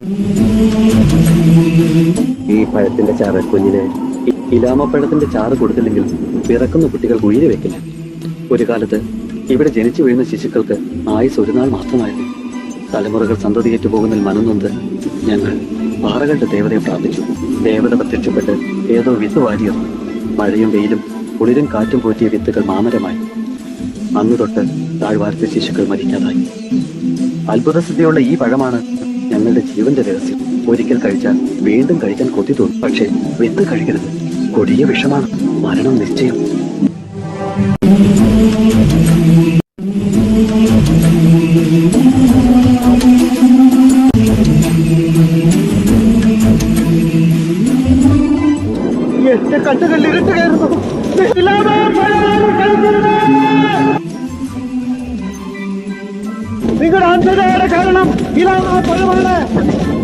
ഈ പഴത്തിന്റെ ചാറ് കുഞ്ഞിന് ഇലാമപ്പഴത്തിന്റെ ചാറ് കൊടുത്തില്ലെങ്കിൽ പിറക്കുന്ന കുട്ടികൾക്ക് ഉയിര് വെക്കില്ല. ഒരു കാലത്ത് ഇവിടെ ജനിച്ചു വീഴുന്ന ശിശുക്കൾക്ക് ആയുസ് ഒരു നാൾ മാത്രമായിരുന്നു. തലമുറകൾ സന്തതിയേറ്റു പോകുന്നതിൽ മനംനൊന്ത് ഞങ്ങൾ പാറകളുടെ ദേവതയെ പ്രാർത്ഥിച്ചു. ദേവത പ്രത്യക്ഷപ്പെട്ട് ഏതോ വിത്ത് വാരിയിരുന്നു. മഴയും വെയിലും കുളിരും കാറ്റും പോറ്റിയ വിത്തുകൾ മാമരമായി. അന്ന് തൊട്ട് താഴ്വാരത്തെ ശിശുക്കൾ മരിക്കാതായി. അത്ഭുതസിദ്ധിയുള്ള ഈ പഴമാണ് ഞങ്ങളുടെ ജീവന്റെ രഹസ്യം. ഒരിക്കൽ കഴിച്ചാൽ വീണ്ടും കഴിക്കാൻ കൊതി തോന്നും. പക്ഷേ വിത്ത് കഴിക്കരുത്, കൊടിയ വിഷമാണ്, മരണം നിശ്ചയം. എന്റെ കണ്ണുകളിൽ ഇരുട്ട് കയറുന്നു. നിങ്ങളുടെ അന്ധതയുടെ കാരണം ഇലാമ പഴമാണ്.